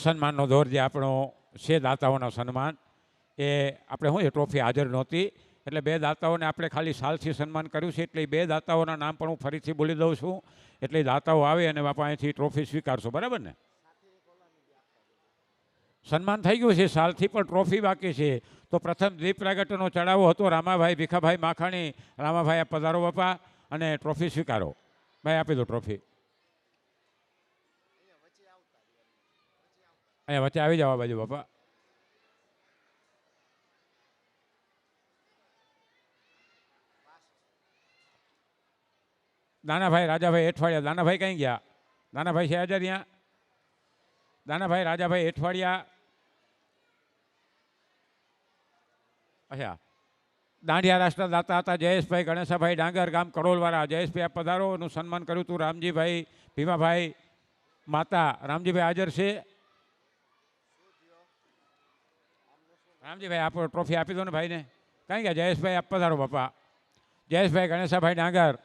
સન્માનનો દોર જે આપણો છે દાતાઓનો સન્માન એ આપણે શું છે ટ્રોફી હાજર નહોતી એટલે બે દાતાઓને આપણે ખાલી સાલથી સન્માન કર્યું છે એટલે એ બે દાતાઓના નામ પણ હું ફરીથી બોલી દઉં છું એટલે દાતાઓ આવે અને બાપા અહીંથી ટ્રોફી સ્વીકારશો બરાબર ને. સન્માન થઈ ગયું છે સાલથી પણ ટ્રોફી બાકી છે. તો પ્રથમ દીપ પ્રાગટ્યનો ચડાવો હતો રામાભાઈ ભીખાભાઈ માખાણી. રામાભાઈ આ પધારો બાપા અને ટ્રોફી સ્વીકારો. ભાઈ આપી દો ટ્રોફી. અહીંયા વચ્ચે આવી જવા બાજુ બાપા. દાનાભાઈ રાજાભાઈ એઠવાડિયા. દાનાભાઈ કઈ ગયા? દાનાભાઈ છે હાજર અહીંયા? દાનાભાઈ રાજાભાઈ એઠવાડિયા. અચ્છા, દાંડિયા રાષ્ટ્ર દાતા હતા જયેશભાઈ ગણેશાભાઈ ડાંગર ગામ કડોલવાળા. જયેશભાઈ આપ પધારો. એનું સન્માન કર્યું હતું રામજીભાઈ ભીમાભાઈ માતા. રામજીભાઈ હાજર છે? રામજીભાઈ આપો ટ્રોફી આપી દો ને ભાઈને. કઈ ગયા જયેશભાઈ આપ પધારો બાપા. જયેશભાઈ ગણેશાભાઈ ડાંગર.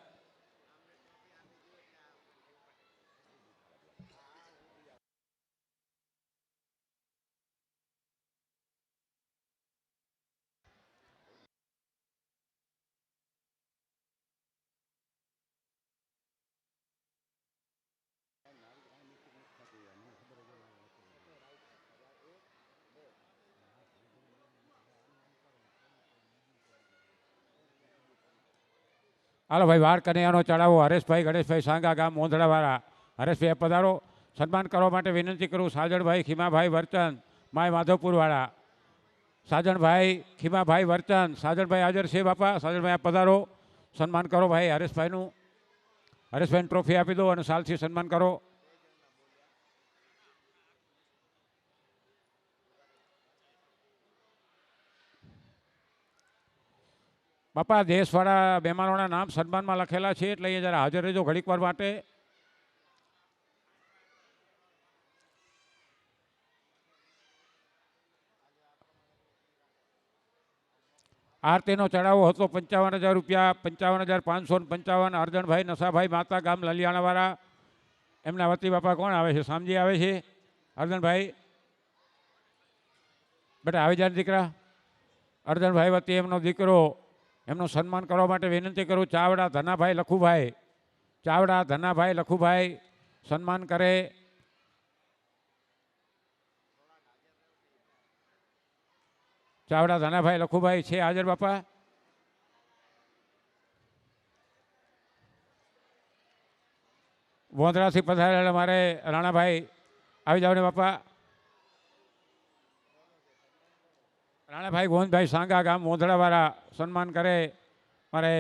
હાલો ભાઈ વાર કનૈયાનો ચડાવો હરેશભાઈ ગણેશભાઈ સાંગા ગામ મોંધડાવાળા. હરેશભાઈ પધારો. સન્માન કરવા માટે વિનંતી કરું સાજણભાઈ ખીમાભાઈ વર્ચન માય માધવપુરવાળા. સાજણભાઈ ખીમાભાઈ વર્ચન. સાજણભાઈ હાજર છે બાપા? સાજણભાઈ આપ પધારો. સન્માન કરો ભાઈ હરેશભાઈનું. હરેશભાઈને ટ્રોફી આપી દો અને સાલથી સન્માન કરો. બાપા દેશવાળા મહેમાનોના નામ સન્માનમાં લખેલા છે એટલે અહીંયા જરા હાજર રહેજો ઘડીક વાર માટે. આરતીનો ચડાવો હતો 55,000 રૂપિયા. 55,555. અર્જણભાઈ નશાભાઈ માતા ગામ લલિયાણાવાળા. એમના વતી બાપા કોણ આવે છે? સામજી આવે છે. અર્જણભાઈ બેટા આવી જાય દીકરા. અર્જણભાઈ વતી એમનો દીકરો. એમનું સન્માન કરવા માટે વિનંતી કરું ચાવડા ધનાભાઈ લખુભાઈ. ચાવડા ધનાભાઈ લખુભાઈ સન્માન કરે. ચાવડા ધનાભાઈ લખુભાઈ છે હાજર બાપા? વોંદરાથી પધારેલા મારે રાણાભાઈ આવી જાવ ને બાપા. રાણાભાઈ ગોવિંદભાઈ સાંગા ગામ મોંધડાવાળા સન્માન કરે. મારે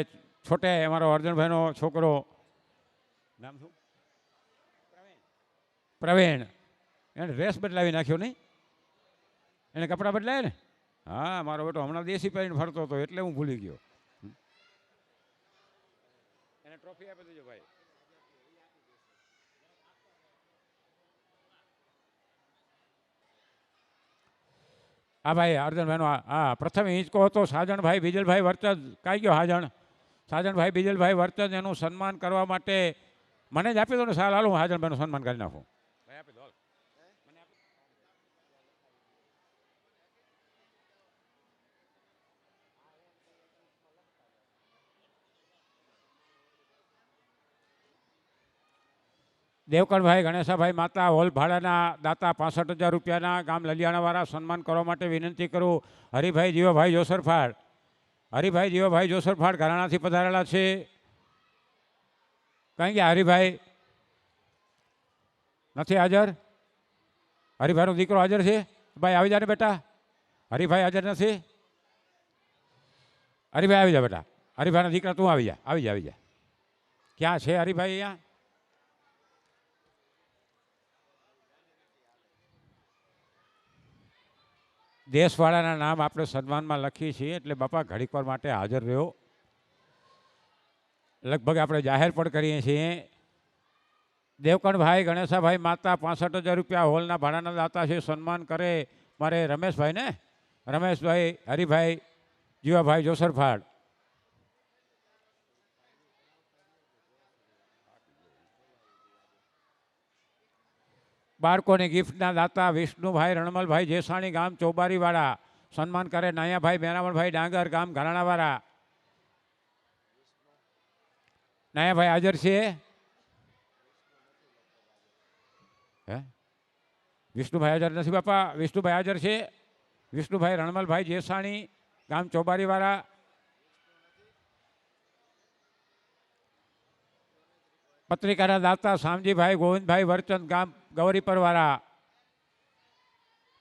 છોટે અમારો અર્જણભાઈનો છોકરો. નામ શું? પ્રવીણ. એને ડ્રેસ બદલાવી નાખ્યો નહીં? એને કપડાં બદલાય ને? હા મારો બેટો હમણાં દેશી પહેરીને ફરતો હતો એટલે હું ભૂલી ગયો. એને ટ્રોફી આપી દેજો ભાઈ. હા ભાઈ અર્જનભાઈનો હા પ્રથમ હિંચકો હતો સાજણભાઈ બીજલભાઈ વર્ચન. કાંઈ ગયો હાજણ? સાજણભાઈ બીજલભાઈ વર્ચન. એનું સન્માન કરવા માટે મને જ આપી દો ને સાલ. હાલો હું હાજણભાઈનું સન્માન કરી નાખું. ભાઈ આપી દો. દેવકણભાઈ ગણેશાભાઈ માતા હોલ ભાડાના દાતા 65,000 રૂપિયાના ગામ લલિયાણાવાળા. સન્માન કરવા માટે વિનંતી કરું હરિભાઈ જીવાભાઈ જોસરફાડ. હરિભાઈ જીવાભાઈ જોસરફાડ ઘરાણાથી પધારેલા છે. કઈ ગયા હરિભાઈ? નથી હાજર? હરિભાઈનો દીકરો હાજર છે? ભાઈ આવી જા ને બેટા. હરિભાઈ હાજર નથી? હરિભાઈ આવી જા બેટા. હરિભાઈના દીકરા તું આવી જા. આવી જા આવી જા. ક્યાં છે હરિભાઈ? અહીંયા દેશવાળાના નામ આપણે સન્માનમાં લખીએ છીએ એટલે બાપા ઘડીક વાર માટે હાજર રહ્યો. લગભગ આપણે જાહેર પણ કરીએ છીએ. દેવકણભાઈ ગણેશાભાઈ માતા 65,000 રૂપિયા હોલના ભાડાના દાતા છે. સન્માન કરે મારે રમેશભાઈ ને. રમેશભાઈ હરિભાઈ જીવાભાઈ જોસરફાડ. બાળકોની ગિફ્ટના દાતા વિષ્ણુભાઈ રણમલભાઈ જેસાણી ગામ ચોબારીવાળા સન્માન કરે નાયાભાઈ મેરામણભાઈ ડાંગર ગામ ઘરાણાવાળા. નાયાભાઈ હાજર છે? હે વિષ્ણુભાઈ હાજર નથી બાપા. વિષ્ણુભાઈ હાજર છે? વિષ્ણુભાઈ રણમલભાઈ જેસાણી ગામ ચોબારીવાળા. પત્રિકાના દાતા શામજીભાઈ ગોવિંદભાઈ વરચંદ ગામ ગૌરીપરવાળા.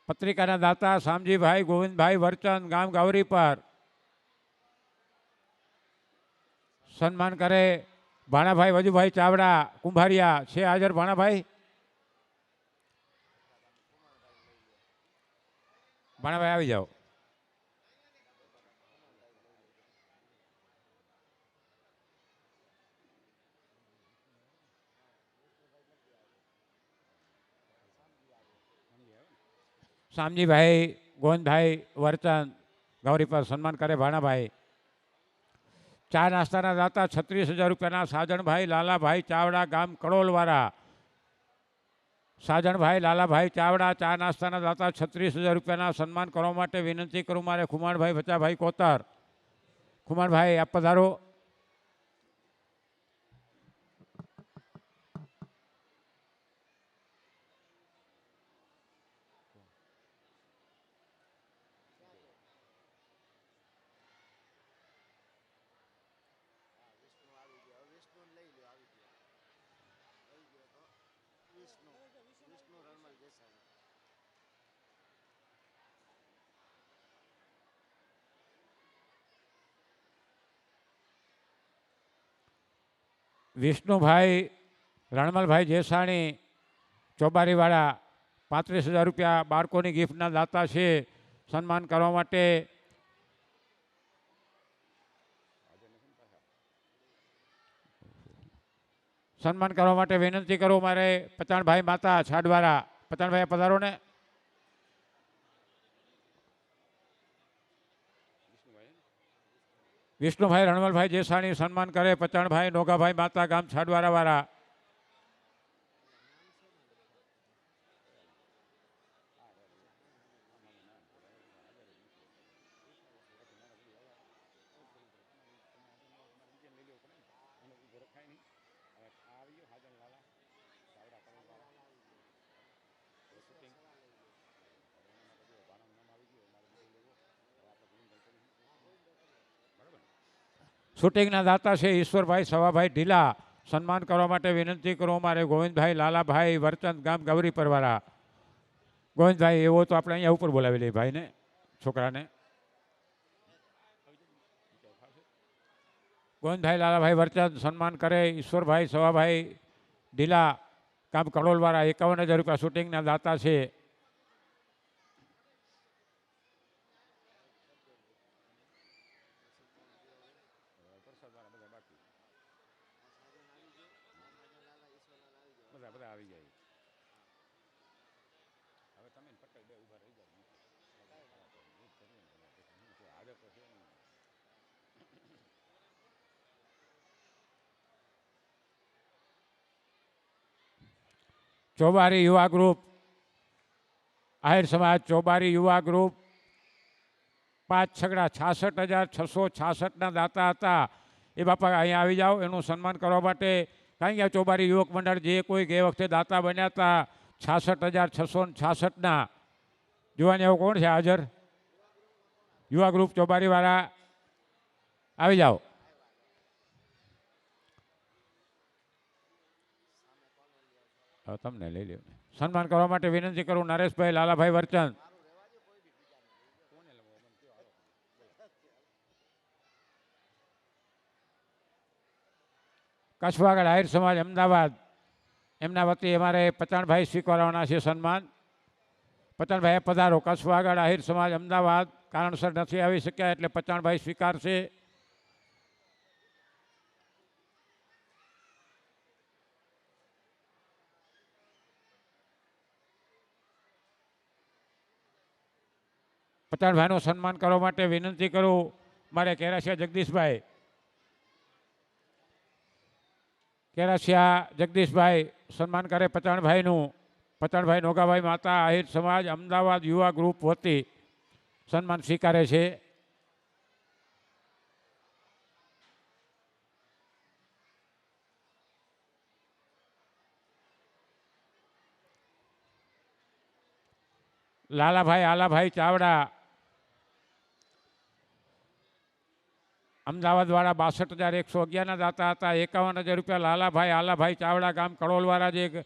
પત્રિકાના દાતા શામજીભાઈ ગોવિંદભાઈ વરચંદ ગામ ગૌરીપર સન્માન કરે ભાણાભાઈ વજુભાઈ ચાવડા કુંભારિયા. છે હાજર ભાણાભાઈ? ભાણાભાઈ આવી જાઓ. શામજીભાઈ ગોવિંદભાઈ વરચંદ ગૌરી પર સન્માન કરે ભાણાભાઈ. ચા નાસ્તાના દાતા 36,000 રૂપિયાના સાજણભાઈ લાલાભાઈ ચાવડા ગામ કડોલવાળા. સાજણભાઈ લાલાભાઈ ચાવડા ચા નાસ્તાના દાતા 36,000 રૂપિયાના સન્માન કરવા માટે વિનંતી કરું મારે ખુમાણભાઈ ભચાભાઈ કોતર. ખુમાણભાઈ આપ પધારો. વિષ્ણુભાઈ રણમલભાઈ જેસાણી ચોબારીવાળા 35,000 રૂપિયા બાળકોની ગિફ્ટના દાતા છે. સન્માન કરવા માટે વિનંતી કરું મારે પચાણભાઈ માતા છાડવાળા. પચાણભાઈ પધારો ને. વિષ્ણુભાઈ રણમલભાઈ જેસાણી સન્માન કરે પચાણભાઈ નોગાભાઈ માતા ગામ છાડવાળાવાળા. શૂટિંગના દાતા છે ઈશ્વરભાઈ સવાભાઈ ઢીલા. સન્માન કરવા માટે વિનંતી કરું મારે ગોવિંદભાઈ લાલાભાઈ વરચંદ ગામ ગૌરીપરવાળા. ગોવિંદભાઈ એવો તો આપણે અહીંયા ઉપર બોલાવી લઈએ ભાઈને છોકરાને. ગોવિંદભાઈ લાલાભાઈ વરચંદ સન્માન કરે ઈશ્વરભાઈ સવાભાઈ ઢીલા ગામ કડોલવાળા. 51,000 રૂપિયા શૂટિંગના દાતા છે. ચોબારી યુવા ગ્રુપ આહિર સમાજ ચોબારી યુવા ગ્રુપ 5,66,666ના દાતા હતા. એ બાપા અહીંયા આવી જાઓ. એનું સન્માન કરવા માટે કારણ કે ચોબારી યુવક મંડળ જે કોઈ ગયે વખતે દાતા બન્યા હતા 66,666ના જોવાની આવું કોણ છે હાજર? યુવા ગ્રુપ ચોબારીવાળા આવી જાઓ. તમને લઈ લે. સન્માન કરવા માટે વિનંતી કરું નરેશભાઈ લાલાભાઈ વરચંદ. કચ્છવાગડ આહિર સમાજ અમદાવાદ એમના વતી અમારે પચાણભાઈ સ્વીકારવાના છે સન્માન. પચાણભાઈ પધારો. કચ્છવાગડ આહિર સમાજ અમદાવાદ કારણસર નથી આવી શક્યા એટલે પચાણભાઈ સ્વીકારશે. પચાણભાઈનું સન્માન કરવા માટે વિનંતી કરું મારે કેરાસિયા જગદીશભાઈ. કેરાસિયા જગદીશભાઈ સન્માન કરે પચાણભાઈનું. પતણભાઈ નોગાભાઈ માતા આહિર સમાજ અમદાવાદ યુવા ગ્રુપ વતી સન્માન સ્વીકારે છે. લાલાભાઈ આલાભાઈ ચાવડા અમદાવાદવાળા 62,111ના દાતા હતા. 51,000 રૂપિયા લાલાભાઈ આલાભાઈ ચાવડા ગામ કડોલવાળા જે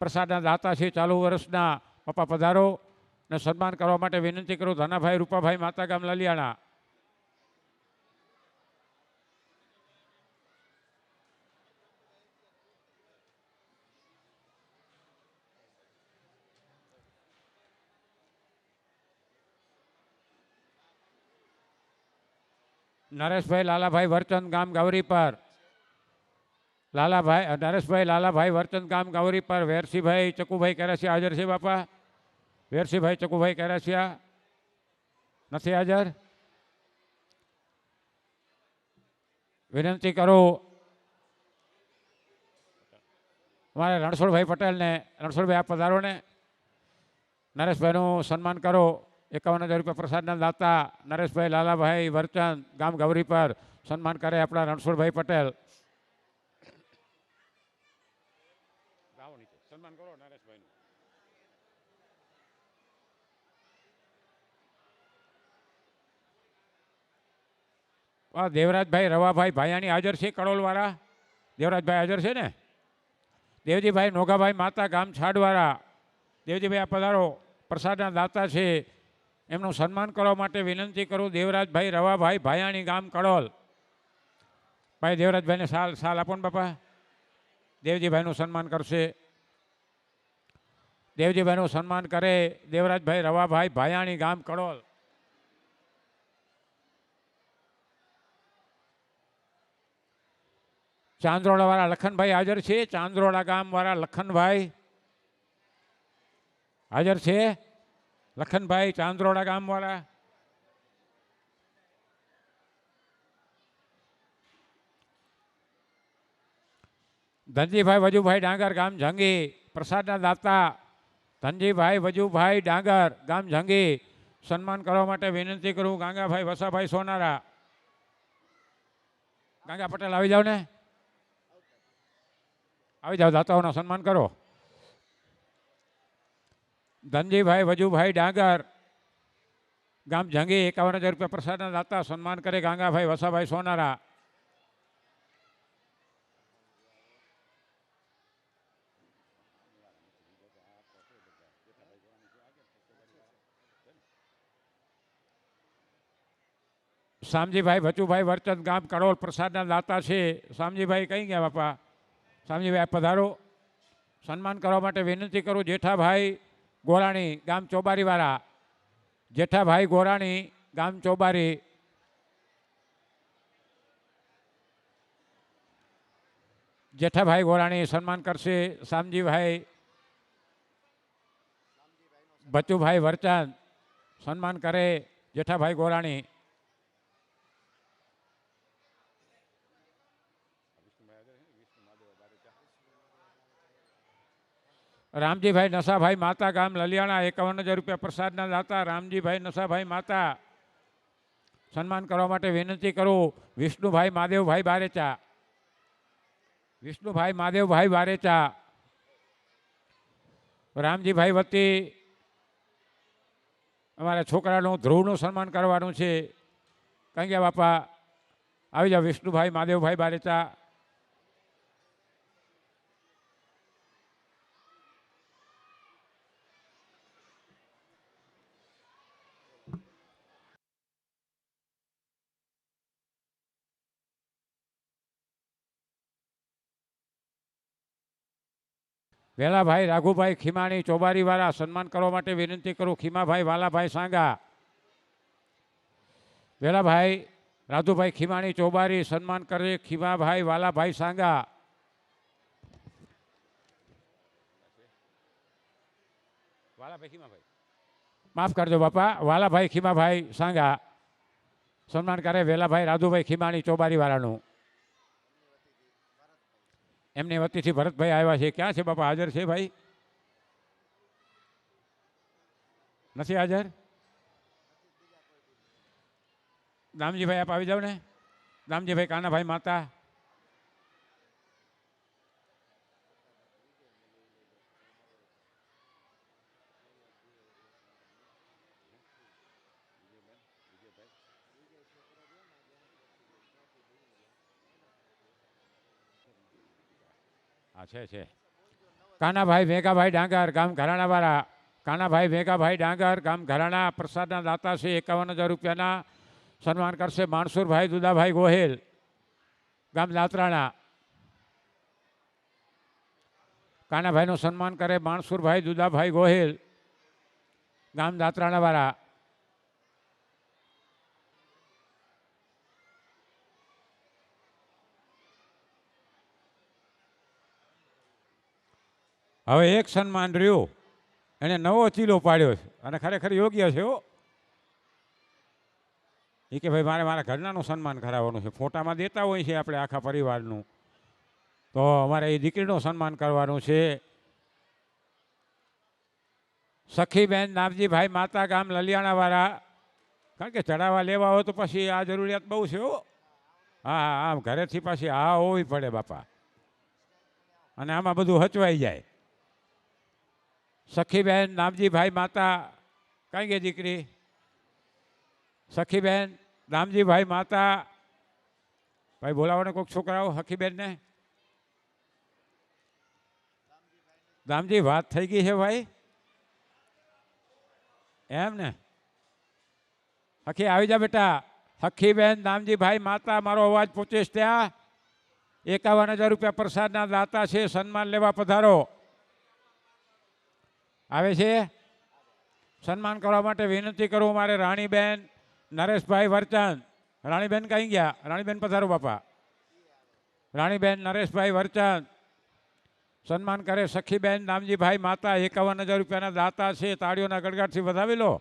પ્રસાદના દાતા છે ચાલુ વર્ષના. પપ્પા પધારો ને સન્માન કરવા માટે વિનંતી કરું ધનાભાઈ રૂપાભાઈ માતા ગામ લલિયાણા. નરેશભાઈ લાલાભાઈ વરચંદ ગામ ગૌરી પર નરેશભાઈ લાલાભાઈ વરચંદ ગામ ગૌરી પર વેરસીભાઈ ચકુભાઈ કેરાસિયા હાજર છે બાપા? વેરસીભાઈ ચકુભાઈ કેરાસિયા નથી હાજર? વિનંતી કરું અમારે રણછોડભાઈ પટેલને. રણછોડભાઈ આપ પધારો ને. નરેશભાઈનું સન્માન કરો. 51,000 રૂપિયા પ્રસાદના દાતા નરેશભાઈ લાલાભાઈ વરચંદ ગામ ગૌરી પર સન્માન કરે આપણા રણછોડભાઈ પટેલ. સન્માન કરો નરેશભાઈનું. દેવરાજભાઈ રવાભાઈ ભાયાણી હાજર છે કડોલવાળા? દેવરાજભાઈ હાજર છે ને? દેવજીભાઈ નોગાભાઈ માતા ગામ છાડવાળા. દેવજીભાઈ આ પધારો, પ્રસાદના દાતા છે. એમનું સન્માન કરવા માટે વિનંતી કરું દેવરાજભાઈ રવાભાઈ ભાયાણી ગામ કડોલ. ભાઈ દેવરાજભાઈને સાલ આપો ને બાપા. દેવજીભાઈનું સન્માન કરશે. દેવજીભાઈનું સન્માન કરે દેવરાજભાઈ રવાભાઈ ભાયાણી ગામ કડોલ. ચાંદરોડાવાળા લખનભાઈ હાજર છે? ચાંદરોડા ગામવાળા લખનભાઈ હાજર છે? લખનભાઈ ચાંદરોડા ગામવાળા. ધનજીભાઈ વજુભાઈ ડાંગર ગામ ઝંગી પ્રસાદના દાતા ધનજીભાઈ વજુભાઈ ડાંગર ગામ ઝંગી સન્માન કરવા માટે વિનંતી કરું ગાંગાભાઈ વસાભાઈ સોનારા. ગાંગા પટેલ આવી જાઓ ને. આવી જાઓ, દાતાઓના સન્માન કરો. ધનજીભાઈ વજુભાઈ ડાંગર ગામ ઝંગી 51,000 રૂપિયા પ્રસાદના દાતા સન્માન કરે ગાંગાભાઈ વસાભાઈ સોનારા. શામજીભાઈ ભચુભાઈ વરચંદ ગામ કડોલ પ્રસાદના દાતા છે. શામજીભાઈ કઈ ગયા બાપા? શામજીભાઈ પધારો. સન્માન કરવા માટે વિનંતી કરું જેઠાભાઈ ગોરાણી ગામ ચોબારીવાળા. જેઠાભાઈ ગોરાણી ગામ ચોબારી. જેઠાભાઈ ગોરાણી સન્માન કરશે. શામજીભાઈ ભચુભાઈ વરચંદ સન્માન કરે જેઠાભાઈ ગોરાણી. રામજીભાઈ નસાભાઈ માતા ગામ લલિયાણા 51,000 રૂપિયા પ્રસાદના દાતા રામજીભાઈ નસાભાઈ માતા સન્માન કરવા માટે વિનંતી કરું વિષ્ણુભાઈ માદેવભાઈ બારેચા. વિષ્ણુભાઈ માદેવભાઈ બારેચા. રામજીભાઈ વતી અમારા છોકરાનું ધ્રુવનું સન્માન કરવાનું છે. કઈ ગયા બાપા? આવી જાઓ વિષ્ણુભાઈ માદેવભાઈ બારેચા. વેલાભાઈ રાઘુભાઈ ખીમાણી ચોબારીવાળા સન્માન કરવા માટે વિનંતી કરું ખીમાભાઈ વાલાભાઈ સાંગા. વેલાભાઈ રાધુભાઈ ખીમાણી ચોબારી સન્માન કરે ખીમાભાઈ વાલાભાઈ સાંગા. માફ કરજો બાપા. વાલાભાઈ ખીમાભાઈ સાંગા સન્માન કરે વેલાભાઈ રાધુભાઈ ખીમાણી ચોબારીવાળાનું. એમની વતીથી ભરતભાઈ આવ્યા છે. ક્યાં છે બાપા? હાજર છે ભાઈ? નથી હાજર? દામજીભાઈ આપ આવી જાઓ ને. દામજીભાઈ કાનાભાઈ માતા. હા છે. કાનાભાઈ ભેગાભાઈ ડાંગર ગામ ઘરાણાવાળા. કાનાભાઈ ભેગાભાઈ ડાંગર ગામ ઘરાણા પ્રસાદના દાતા છે. 51,000 રૂપિયાના સન્માન કરશે માણસુરભાઈ દુદાભાઈ ગોહિલ ગામ દાતરાણા. કાનાભાઈનું સન્માન કરે માણસુરભાઈ દુદાભાઈ ગોહિલ ગામ દાતરાણાવાળા. હવે એક સન્માન રહ્યું, એને નવો ચીલો પાડ્યો છે અને ખરેખર યોગ્ય છે. એ કે ભાઈ મારે મારા ઘરનાનું સન્માન કરાવવાનું છે. ફોટામાં દેતા હોય છે આપણે આખા પરિવારનું, તો અમારે એ દીકરીનું સન્માન કરવાનું છે. સખીબેન નામજીભાઈ માતા ગામ લલિયાણાવાળા. કારણ કે ચડાવવા લેવા હોય તો પછી આ જરૂરિયાત બહુ છે. હા આમ ઘરેથી પાછી હા હોવી પડે બાપા, અને આમાં બધું હચવાઈ જાય. સખીબેન નામજીભાઈ માતા કઈ ગઈ દીકરી? સખીબેન નામજીભાઈ માતા. ભાઈ બોલાવો ને કોઈક છોકરાઓ સખીબેનને. દામજી વાત થઈ ગઈ છે ભાઈ, એમ ને? સખી આવી જા બેટા. સખીબેન નામજીભાઈ માતા, મારો અવાજ પહોંચે ત્યાં. 51,000 રૂપિયા પ્રસાદના દાતા છે, સન્માન લેવા પધારો. આવે છે? સન્માન કરવા માટે વિનંતી કરું મારે રાણીબેન નરેશભાઈ વરચંદ. રાણીબેન કઈ ગયા? રાણીબેન પધારો બાપા. રાણીબેન નરેશભાઈ વરચંદ સન્માન કરે સખીબેન નામજીભાઈ માતા. 51,000 રૂપિયાના દાતા છે. તાળીઓના ગડગડાટથી વધાવી લો.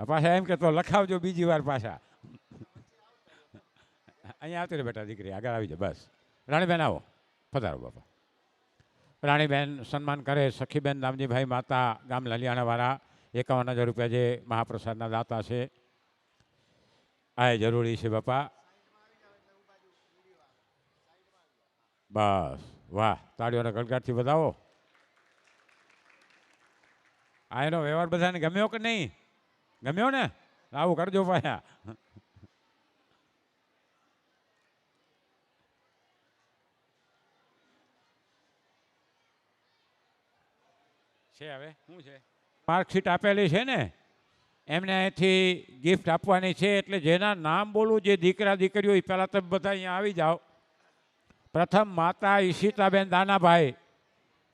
પાછા એમ કે તો લખાવજો બીજી વાર પાછા. અહીંયા આવતી રહે બેટા દીકરી, આગળ આવી જાય બસ. રાણીબેન આવો, પધારો બાપા. રાણીબેન સન્માન કરે સખીબેન નામજીભાઈ માતા ગામ લલિયાણાવાળા. 51,000 રૂપિયા જે મહાપ્રસાદના દાતા છે. આ જરૂરી છે બાપા. બસ વાહ, તાળીઓના ગડગડાટથી વધાવો. આ એનો વ્યવહાર બધાને ગમ્યો કે નહીં? ગમ્યો ને? આવું કરજો પાછા. છે હવે શું છે? માર્કશીટ આપેલી છે ને, એમને અહીંથી ગિફ્ટ આપવાની છે. એટલે જેના નામ બોલું, જે દીકરા દીકરીઓ, એ પહેલાં તમે બધા અહીંયા આવી જાઓ. પ્રથમ માતા ઈશિતાબેન દાનાભાઈ.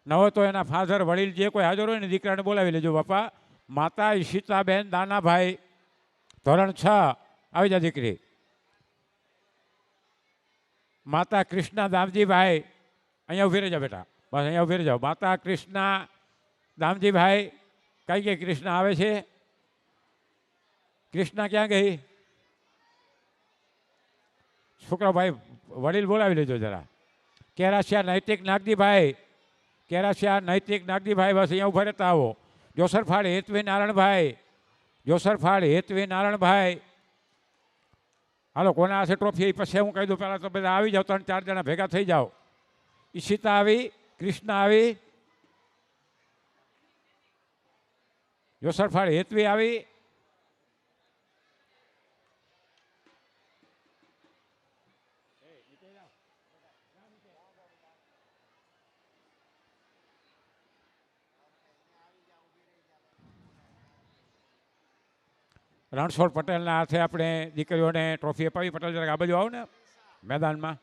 ન હોય તો એના ફાધર વડીલ જે કોઈ હાજર હોય ને દીકરાને બોલાવી લેજો બાપા. માતા ઈશિતાબેન દાનાભાઈ, ધોરણ 6. આવી જા દીકરી. માતા કૃષ્ણા દામજીભાઈ, અહીંયા ઉભી રહેજો બેટા, બસ અહીંયા ઉભી રહેજો. માતા કૃષ્ણા દામજીભાઈ કઈ ગઈ? કૃષ્ણા આવે છે? કૃષ્ણા ક્યાં ગઈ? છોકરાભાઈ વડીલ બોલાવી લેજો જરા. કેરાસિયા નૈતિક નાગજીભાઈ. કેરાસિયા નૈતિક નાગજીભાઈ, બસ અહીંયા ઉભા રહેતા આવો. જોસરફાળ હેતવી નારાયણભાઈ. જોસરફાળ હેતવી નારાયણભાઈ. હાલો, કોના હાથે ટ્રોફી પછી હું કહી દઉં. પહેલાં તો બધા આવી જાઓ, 3-4 જણા ભેગા થઈ જાઓ. ઈશિતા આવી, કૃષ્ણા આવી, જોસરફાળ હેતવી આવી. રણછોડ પટેલના હાથે આપણે દીકરીઓને ટ્રોફી અપાવી. પટેલ જરાક આ બાજુ આવો ને મેદાનમાં.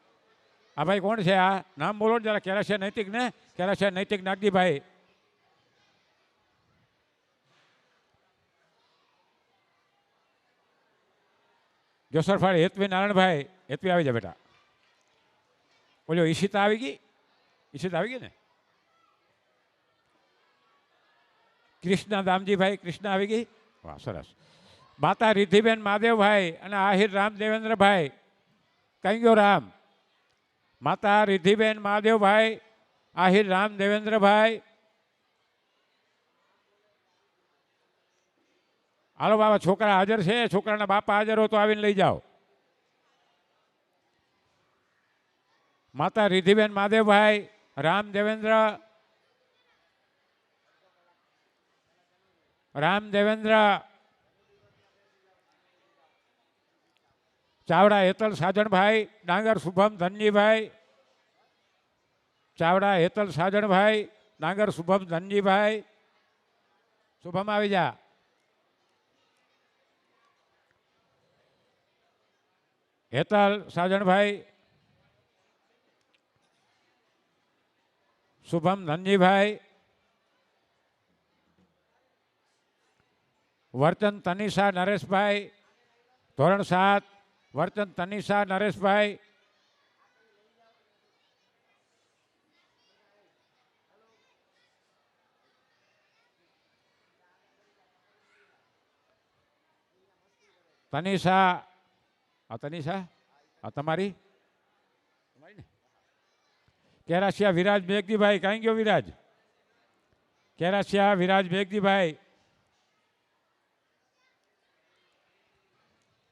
આ ભાઈ કોણ છે? આ નામ બોલો જરા. કેરાસિયા નૈતિક ને? કેરાસિયા નૈતિક નાગજીભાઈ. જોસરફાળ હેતવી નારાયણભાઈ. હેતવી આવી જાય બેટા. બોલ્યો ઈશિતા આવી ગઈ? ઈશિતા આવી ગઈ ને? કૃષ્ણા દામજીભાઈ. કૃષ્ણા આવી ગઈ? વાહ, સરસ. માતા રિદ્ધિબેન મહાદેવભાઈ અને આહિર રામ દેવેન્દ્રભાઈ. કઈ ગયો રામ? માતા રિદ્ધિબેન મહાદેવભાઈ આહિર રામ દેવેન્દ્રભાઈ. હાલો બાબા, છોકરા હાજર છે? છોકરાના બાપા હાજર હો તો આવીને લઈ જાઓ. માતા રિધિબેન મહાદેવભાઈ, રામ દેવેન્દ્ર, રામ દેવેન્દ્ર, ચાવડા હેતલ સાજણભાઈ, ડાંગર શુભમ ધનજીભાઈ, ચાવડા હેતલ સાજણભાઈ, ડાંગર શુભમ ધનજીભાઈ. શુભમ આવી જા. હેતલ સાજણભાઈ, શુભમ ધનજીભાઈ, વર્તન તનિષા નરેશભાઈ, ધોરણ 7, વર્તન તનિષા નરેશભાઈ, તનિષા. આ તનિષા, આ તમારી? કેરાસિયા વિરાજ મેઘજીભાઈ, કાંઈ ગયો વિરાજ? કેરાસિયા વિરાજ મેઘજીભાઈ.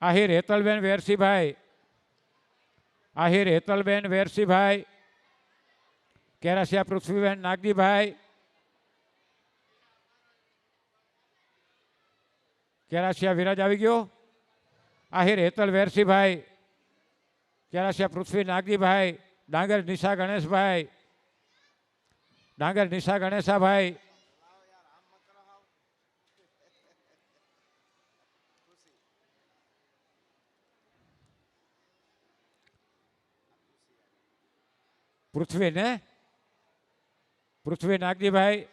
આહિર હેતલબેન વેરસીભાઈ, આહિર હેતલબેન વેરસીભાઈ, કેરાસિયા પૃથ્વીબેન નાગજીભાઈ, કેરાસિયા વિરાજ આવી ગયો. આહિર હેતલ વેરસીભાઈ, કેરાસિયા પૃથ્વી નાગજીભાઈ, ડાંગર નિશા ગણેશભાઈ, ડાંગર નિશા ગણેશાભાઈ, પૃથ્વી ને પૃથ્વી નાગજીભાઈ,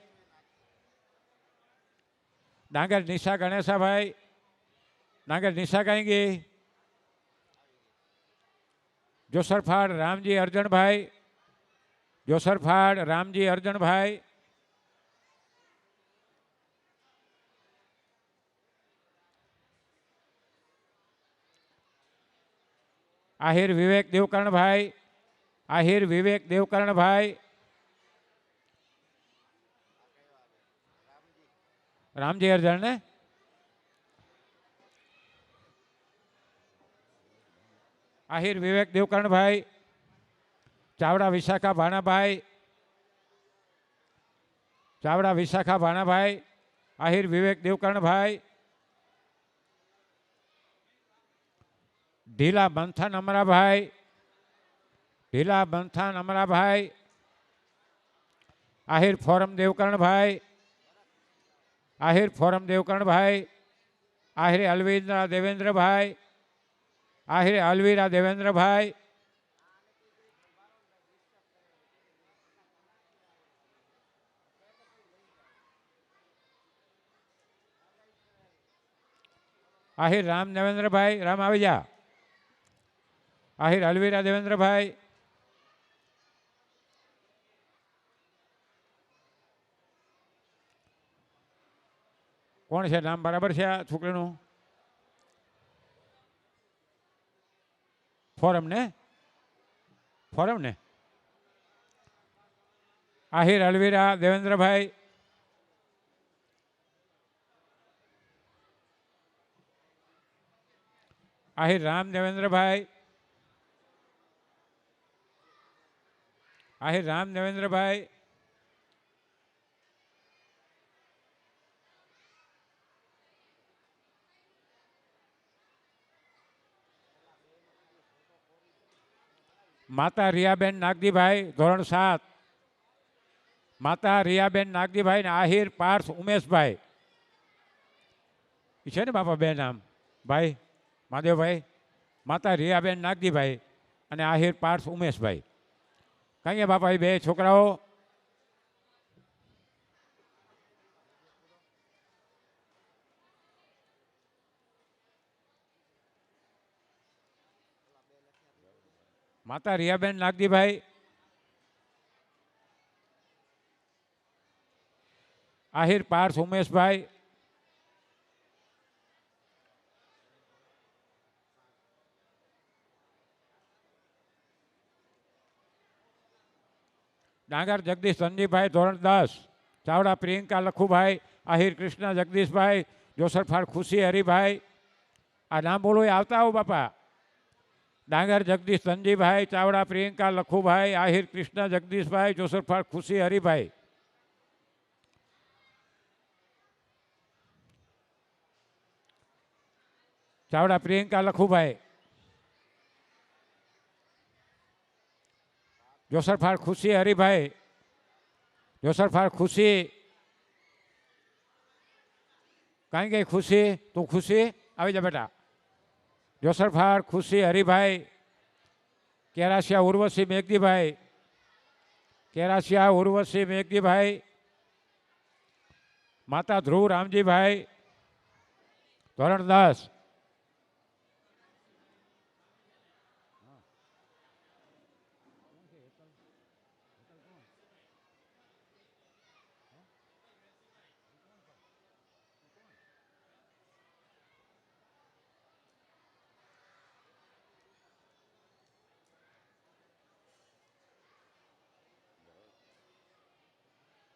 ડાંગર નિશા ગણેશાભાઈ, ડાંગર નિશા કहीं ગઈ? જોસરફાડ રામજી અર્જણભાઈ, જોસરફાડ રામજી અર્જણભાઈ, આહિર વિવેક દેવકર્ણભાઈ, આહિર વિવેક દેવકર્ણભાઈ, રામજી અર્જણ ને આહિર વિવેક દેવકર્ણભાઈ, ચાવડા વિશાખા ભાણાભાઈ, ચાવડા વિશાખા ભાણાભાઈ, આહિર વિવેક દેવકર્ણભાઈ, ઢીલા બંથાન અમરાભાઈ, ઢીલા બંથાન અમરાભાઈ, આહિર ફોરમ દેવકર્ણભાઈ, આહિર ફોરમ દેવકર્ણભાઈ, આહિર અલવીરા દેવેન્દ્રભાઈ, આહિર અલવીરા દેવેન્દ્રભાઈ, આહિર રામ દેવેન્દ્રભાઈ, રામ આવી જા. આહિર અલવીરા દેવેન્દ્રભાઈ, કોણ છે નામ બરાબર છે આ છોકરીનું? ફોરમ ને ફોરમ ને આહિર અલવીરા દેવેન્દ્રભાઈ, આહિર રામ દેવેન્દ્રભાઈ, આહિર રામ દેવેન્દ્રભાઈ, માતા રિયાબેન નાગજીભાઈ, ધોરણ 7, માતા રિયાબેન નાગજીભાઈ ને આહિર પાર્થ ઉમેશભાઈ. એ છે ને બાપા બે નામ ભાઈ મહાદેવભાઈ? માતા રિયાબેન નાગજીભાઈ અને આહિર પાર્થ ઉમેશભાઈ. કઈ બાપા એ બે છોકરાઓ? માતા રિયાબેન નાગજીભાઈ, આહિર પાર્થ ઉમેશભાઈ, ડાંગર જગદીશ ધનજીભાઈ ધોરણ 10, ચાવડા પ્રિયંકા લખુભાઈ, આહિર કૃષ્ણ જગદીશભાઈ, જોસરફાળ ખુશી હરિભાઈ. આ નામ બોલો એ આવતા આવો બાપા. ડાંગર જગદીશ ધનજીભાઈ, ચાવડા પ્રિયંકા લખુભાઈ, આહિર કૃષ્ણ જગદીશભાઈ, જોસરફાળ ખુશી હરિભાઈ. ચાવડા પ્રિયંકા લખુભાઈ, જોસરફાળ ખુશી હરિભાઈ, જોસરફાળ ખુશી. કાંઈ ગઈ ખુશી? તું ખુશી આવી જા બેટા. જોસરફાળ ખુશી હરિભાઈ, કેરાસિયા ઉર્વશી મેઘદીભાઈ, કેરાસિયા ઉર્વશી મેઘદીભાઈ, માતા ધ્રુવ રામજીભાઈ ધોરણ 10.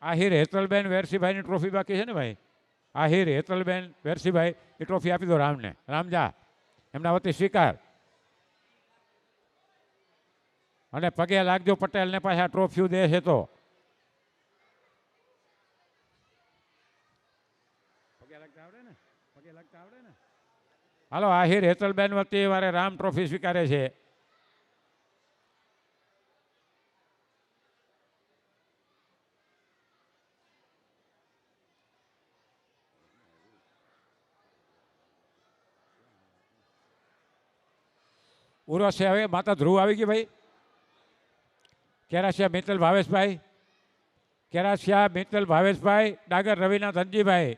આહિર હેતલબેન વેરસીભાઈની ટ્રોફી બાકી છે ને ભાઈ. આહિર હેતલબેન વેરસીભાઈ એ ટ્રોફી આપી દો રામને. રામજા એમના વતી સ્વીકાર. અને પગે લાગજો પટેલને પાછા ટ્રોફીઓ દે છે તો. પગે લાગતા આવડે ને? પગે લાગતા આવડે ને? હાલો આહિર હેતલબેન વતી મારે રામ ટ્રોફી સ્વીકારે છે. ઉર્વશી હવે માતા ધ્રુવ આવી ગઈ ભાઈ. કેરાસિયા મિત્તલ ભાવેશભાઈ, કેરાસિયા મિત્તલ ભાવેશભાઈ, ડાગર રવિના ધનજીભાઈ,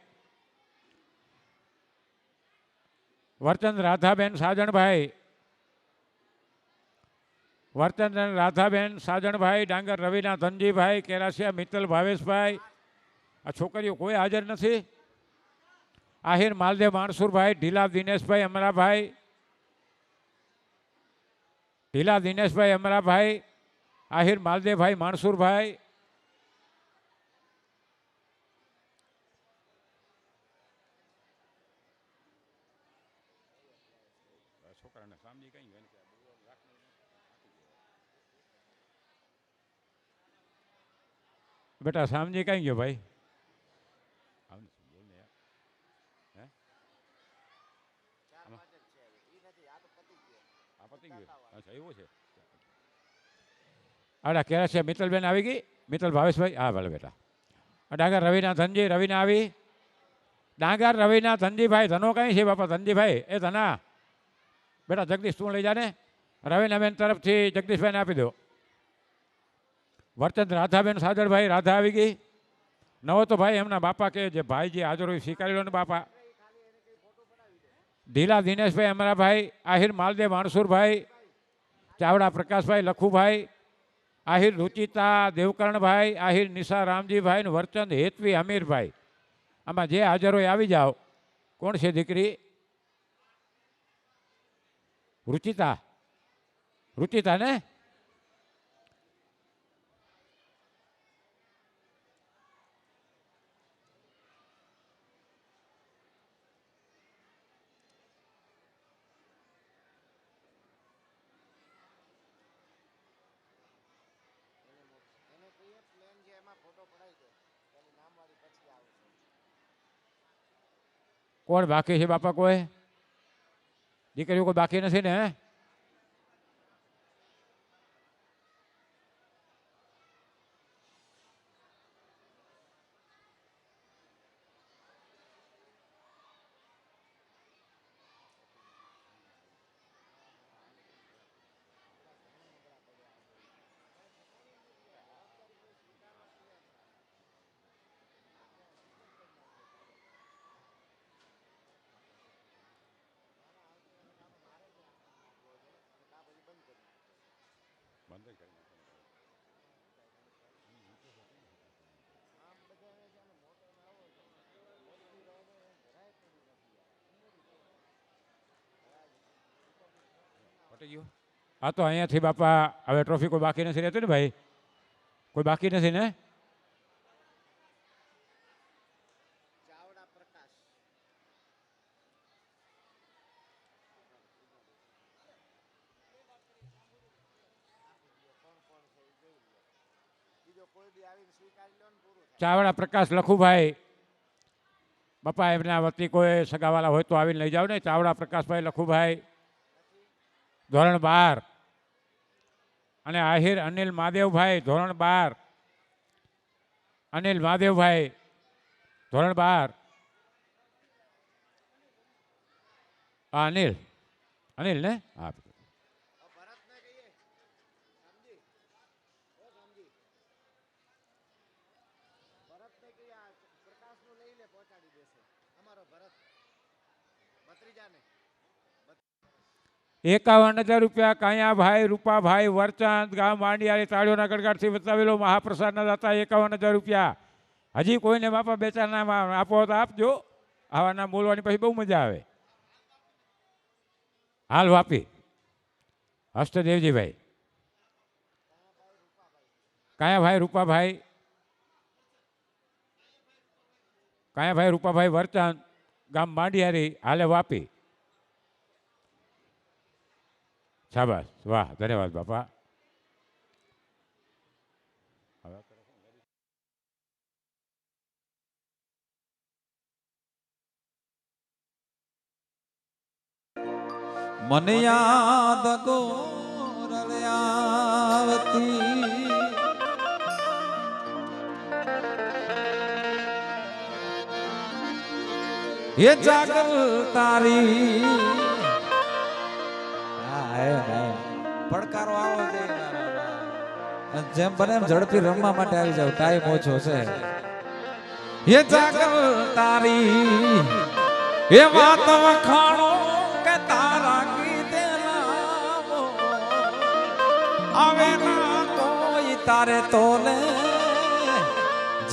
વર્ચંદ રાધાબેન સાજણભાઈ, વર્ચંદ રાધાબેન સાજણભાઈ, ડાંગર રવિના ધનજીભાઈ, કેરાસિયા મિત્તલ ભાવેશભાઈ. આ છોકરીઓ કોઈ હાજર નથી. આહિર માલદેવ માણસુરભાઈ, ઢીલા દિનેશભાઈ અમરાભાઈ, ઢીલા દિનેશભાઈ અમરાભાઈ, આહિર માલદેવભાઈ માણસુરભાઈ. બેટા સામજી કઈ ગયો ભાઈ? એવું છે. આડા કેરાસિયા મિત્તલબેન આવી ગઈ. મિત્તલ ભાવેશભાઈ હા ભલે બેટા. ડાંગર રવિના ધનજી, રવિના આવી. ડાંગર રવિના ધનજીભાઈ. ધનો કઈ છે બાપા? ધનજીભાઈ એ ધના બેટા જગદીશ તું લઈ જાને. રવિનાબેન તરફથી જગદીશભાઈને આપી દો. વર્ચંદ રાધાબેન સાજરભાઈ, રાધા આવી ગઈ. નવો તો ભાઈ એમના બાપા કે જે ભાઈ જે હાજર હોય સ્વીકારી લો ને બાપા. ઢીલા દિનેશભાઈ અમરાભાઈ, આહિર માલદેવ માણસુરભાઈ, ચાવડા પ્રકાશભાઈ લખુભાઈ, આહિર રુચિતા દેવકરણભાઈ, આહિર નિશા રામજીભાઈ ને વર્ચંદ હેતવી અમીરભાઈ. આમાં જે હાજર હોય આવી જાઓ. કોણ છે દીકરી? રુચિતા. રુચિતા ને? કોણ બાકી છે બાપા? કોઈ દીકરીઓ કોઈ બાકી નથી ને? હા તો અહીંયાથી બાપા હવે ટ્રોફી કોઈ બાકી નથી રહેતી ને ભાઈ? કોઈ બાકી નથી ને? ચાવડા પ્રકાશ લખુભાઈ, બાપા એમના વતી કોઈ સગાવાલા હોય તો આવીને લઈ જાઓ ને. ચાવડા પ્રકાશભાઈ લખુભાઈ, ધોરણ 12. અને આહિર અનિલ મહાદેવભાઈ, ધોરણ 12. અનિલ મહાદેવભાઈ, ધોરણ 12. અનિલ અનિલ ને? હા. ₹51,000 કાયાભાઈ રૂપાભાઈ વરચાંદ, ગામ માંડિયાળી. તાળીઓના ગડગાટથી બતાવેલો મહાપ્રસાદના દાતા ₹51,000. હજી કોઈને બાપા બે ચાર નામ આપો તો આપજો. આવા નામ બોલવાની પછી બહુ મજા આવે. હાલ વાપી હસ્તદેવજીભાઈ, કાયાભાઈ રૂપાભાઈ, કાયાભાઈ રૂપાભાઈ વરચાંદ, ગામ માંડિયારી, હાલે વાપી. શાબાશ, વાહ, ધન્યવાદ બાપા. મને યાદ ગોરળ્યાવતી એ જાગલ તારી પડકારો આવો છે. જેમ બને એમ ઝડપી રમવા માટે આવી જાવ, ટાઈમ ઓછો છે. એ જાગલ તારી એ વાત વખાણો કે તારા કીધેલા આવે ના તોય તારે તોલે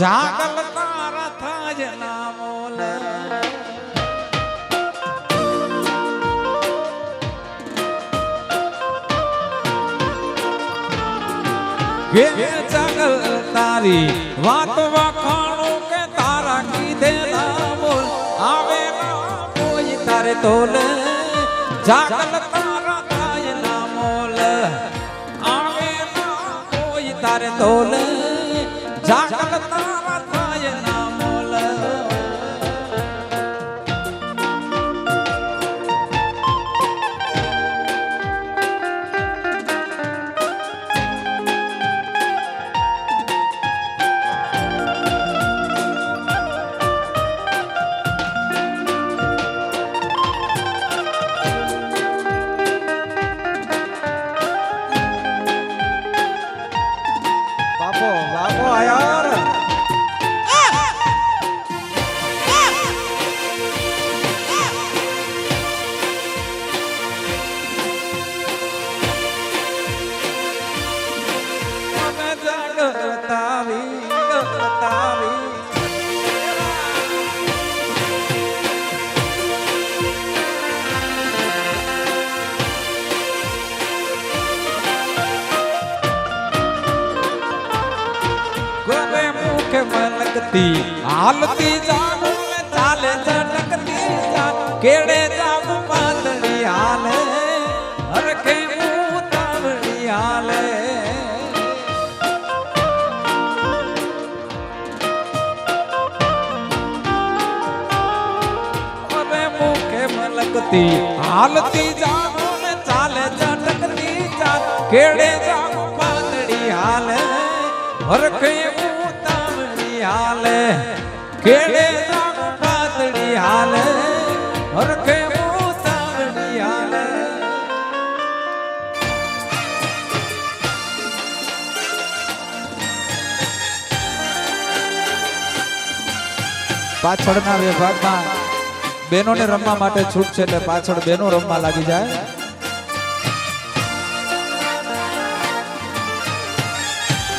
જાગલ તારા થાય ના મોલે. જાગલ તારી વાત વખાણો કે તારા કીધેલા બોલ આવે ના કોઈ તારે તોલે જાગલ તારા થાય ના મોલ. આવે ના કોઈ તારે તોલે જાગલ તારા થાય ના મોલ. મલકતી હાલતી જાગુ ચાલે ઝટકતી જાગ કેડે જાગુ પાતળી હાલે હરખે ઉતાવળી હાલે. અરે મુખે મલકતી હાલતી જાગુ ચાલે ઝટકતી જાગ કેડે જાગુ પાતળી હાલે હરખે હાલે કેડે જાગ પાતળી હાલે હરખે ઉતાવળી હાલે. પાછળના વિભાગમાં બહેનોને રમવા માટે છૂટ છે, એટલે પાછળ બહેનો રમવા લાગી જાય.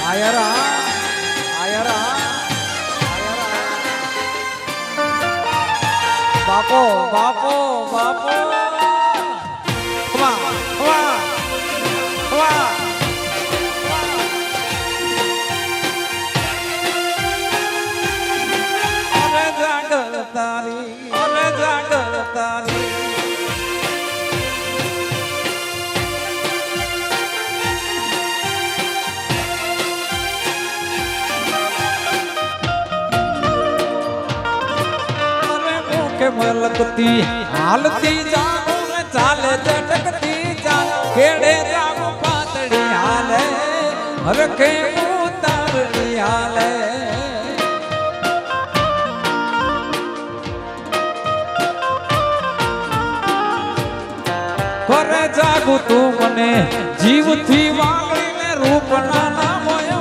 આયરા આયરા બાપો બાપો બાપો વાહ વાહ વાહ આંખે મલકતી હાલતી જાગું ને ચાલે ઝટકતી ચાલ કેડે જાગું પાતળી હાલે હરખે ઉતારડી હાલે કરે જાગું તું મને જીવથી વાગીને રૂપ ના મોય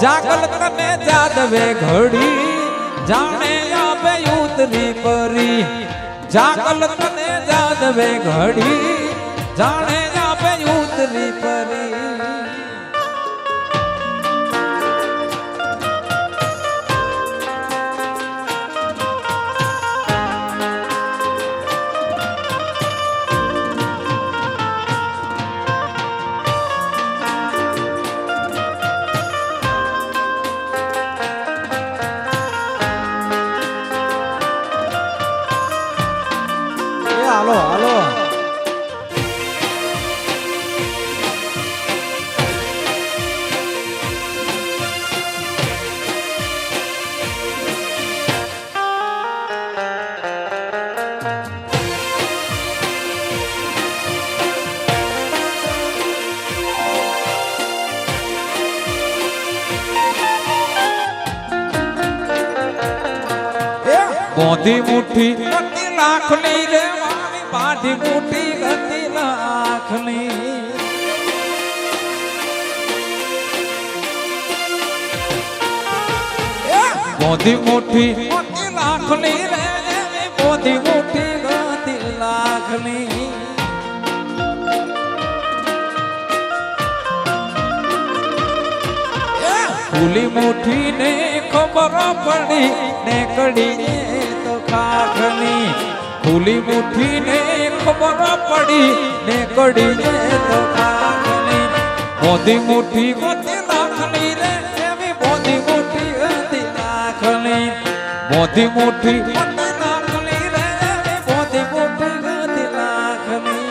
જાગલ તને જાદવે ઘડી જાણે આવે ઉતરી પરી જાગલ તને જાદવે ઘડી જાણે આવે ઉતરી પરી હાલો હાલો મોતી મુઠ્ઠી ગતિ લાખની રે મારી બાંધી મુઠ્ઠી ગતિ લાખની મોતી મુઠ્ઠી ગતિ લાખની રે મોતી મુઠ્ઠી ગતિ લાખની ફૂલી મુઠ્ઠી ને ખબર પડી ને કડી તો ખાખની ફૂલી મુઠ્ઠી ને ખબર પડી ને કડી તો ખાખની મોતી મુઠ્ઠી ગતિ લાખની રે એવી મોતી મુઠ્ઠી ગતિ લાખની મોતી મુઠ્ઠી ગતિ લાખની રે એવી મોતી મુઠ્ઠી ગતિ લાખની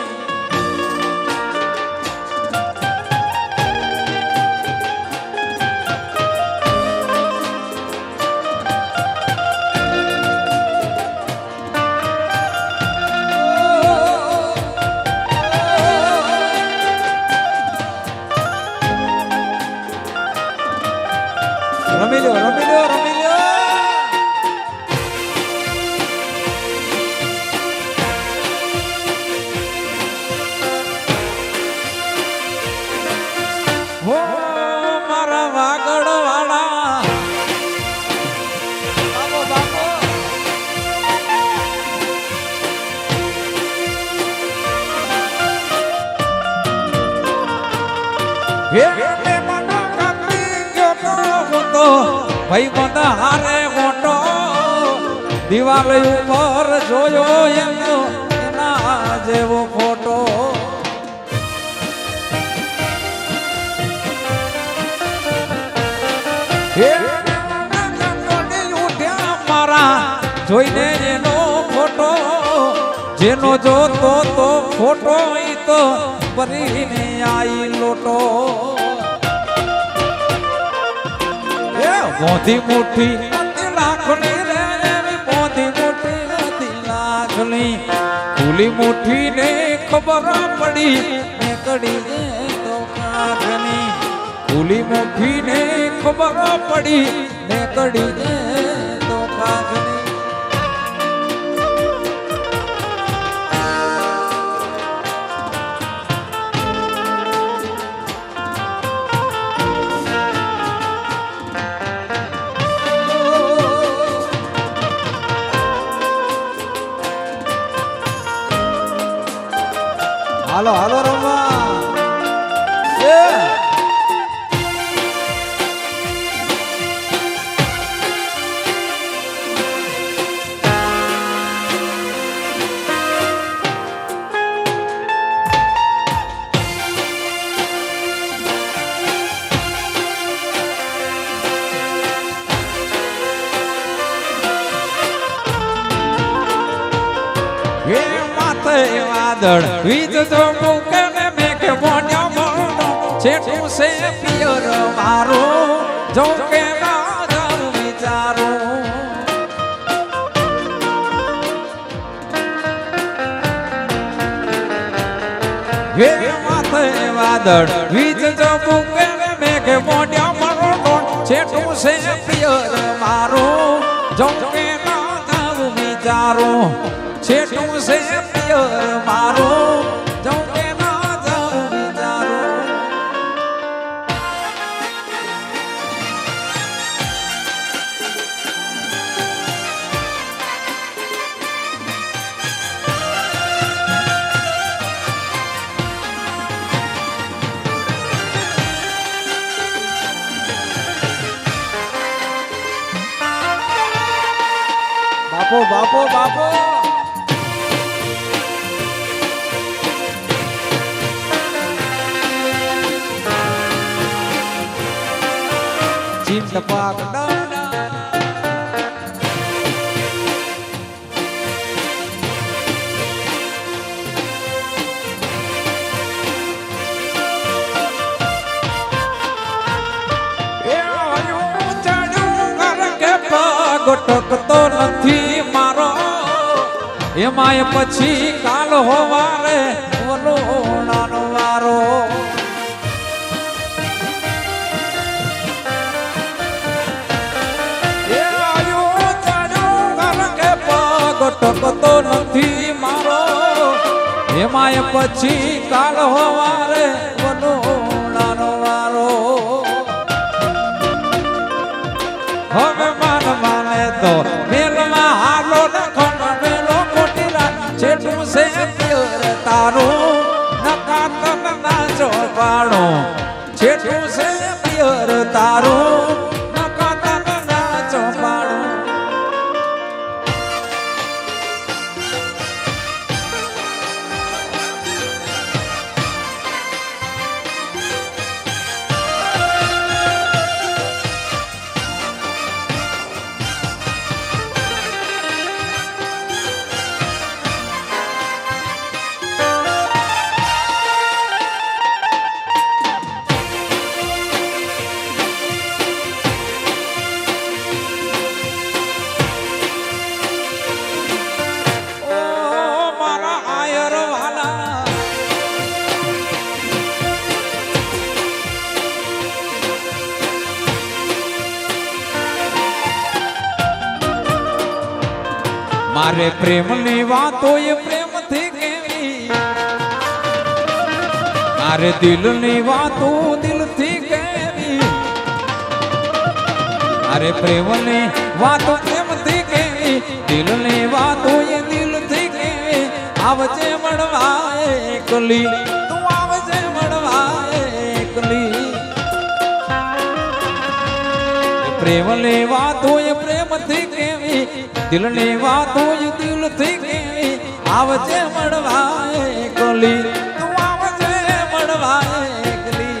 રમી લો રમી લો રમી લો હો મારા વાગડ વાળા બાબો બાબો હે ભાઈ બંધ હારે મોટો દિવાલ ઉપર જોયો એનો એના જેવો ફોટો ઉઠ્યા મારા જોઈને એનો ફોટો જેનો જોતો તો ફોટો ઈ તો ભરીને આઈ લોટો મોતી મુઠ્ઠી ગતિ લાખની રે એવી મોતી મુઠ્ઠી ગતિ લાખની ફૂલી મુઠ્ઠી ને ખબર પડી ને કડી તો ખાખની ફૂલી મુઠ્ઠી ને ખબર પડી ને કડી તો ખાખની હાલો હાલો રમવા વાદળ વીજ જો મૂકે ને મેઘ મોન્યો મોનો છેટું છે પિયર મારો જો કે રાજા વિચારો વાદળ વીજ ચબુકે મેઘ મોઢ્યા મારો ડોન છેટું છે પિયર મારું જઉં કે ના જાઉં વિચારું છેટું છે પિયર મારું જઉં કે ના જાઉં વિચારું બાપો બાપો બાપો ચીમ ટપાક ગોટકતો નથી મારો એમાંય પછી કાલ હોવારે ઓલો નાનો વારો એ આયો ચાડ્યો કારણ કે ગોટકતો નથી મારો એમાંય પછી કાલ હોવારે ઓલો નાનો વારો હવે માને તો મેલમાં હાલો નખણ મેલો કોટીલા છેટું છે પિયર તારું નકા તન નાચો પાડો છેટું છે પિયર તારું નકા તન નાચો પાડો મારે પ્રેમની વાતો એ પ્રેમથી કેવી મારે દિલની વાતો દિલથી કેવી મારે પ્રેમની વાતો પ્રેમથી કેવી દિલની વાતો એ દિલથી કેવી આવજે મળવા એકલી તું આવજે મળવા એકલી પ્રેમની વાતો એ પ્રેમથી કેવી દિલની વાતો એ દિલથી કેવી આવજે મળવા એકલી તું આવજે મળવા એકલી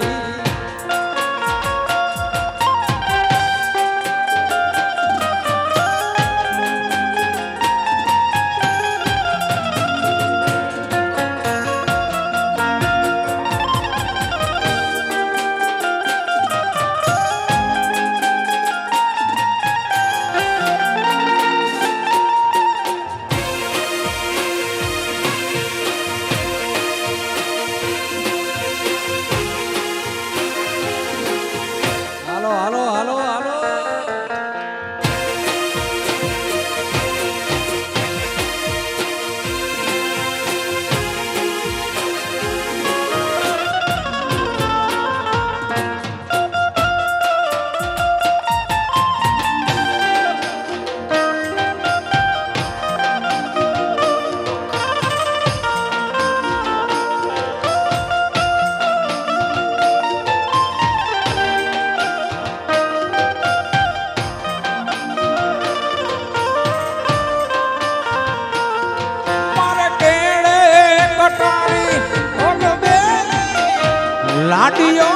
लाडियों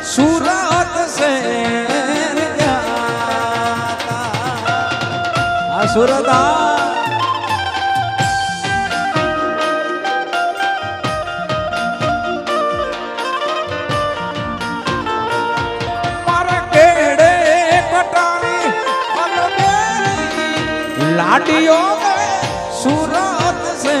सूरत से सूरता लाडियों सूरत से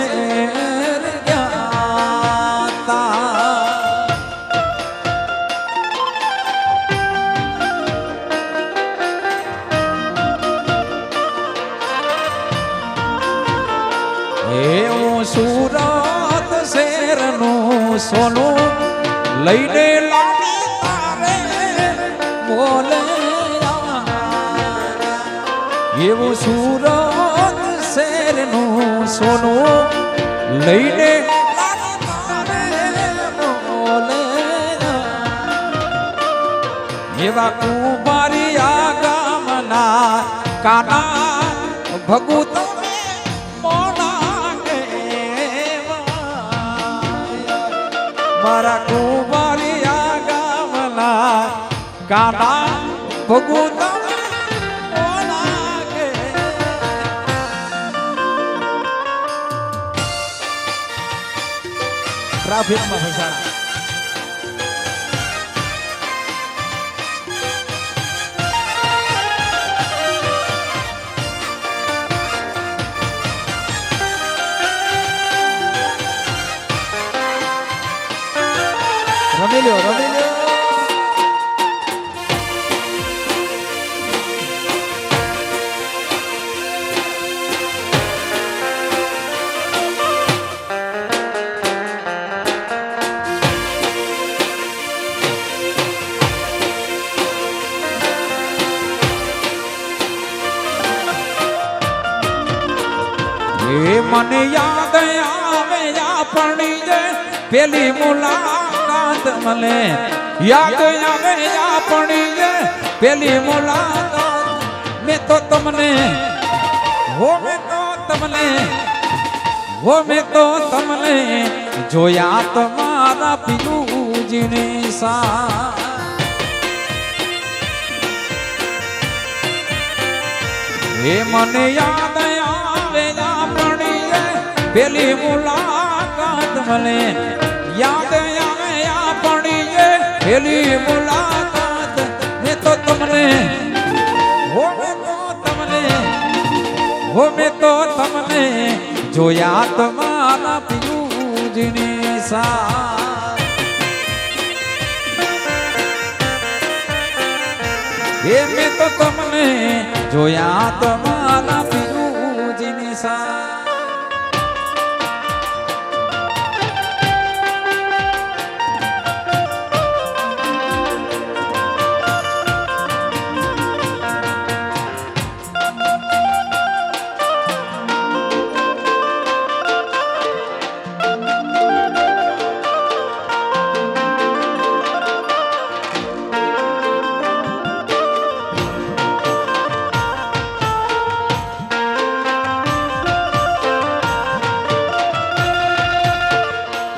સોનું લઈને લાવી તારે બોલે એવું સુરત શેરનું સોનું લઈને લાવી તારે બોલે એવા કુંભારિયા ગામના કાના ભગુત મારા કુંભારિયા ગામના કાના ભગુત ટ્રાફિકમાં ફસાણા રમી લ્યો રમી લ્યો મને યાદ આવે આપણી જે પેલી મુલાકાત મને યાદ આવે આપણી જે પેલી મુલાકાત મેં તો તમને જોયા તમારા પિયુજીની સા એ મને યાદ આવે પેલી મુલાકાત મને યાદ આવે આપણી પેલી મુલાકાત મેં તો તમને જોયા તમારા પિયુજીની સા એ મેં તો તમને જોયા તમારા પિયુજીની સા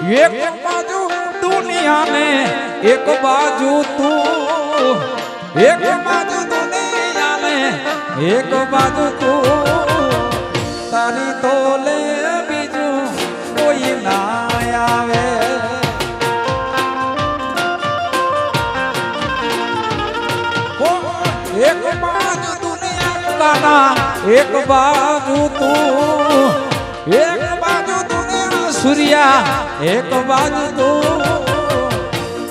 એક બાજુ દુનિયા ને એક બાજુ તું એક બાજુ દુનિયા ને એક બાજુ તું તારી તોલે બીજું કોઈ ના આવે એક બાજુ દુનિયા એક બાજુ તું એક બાજુ સૂર્યા એક બાજુ તો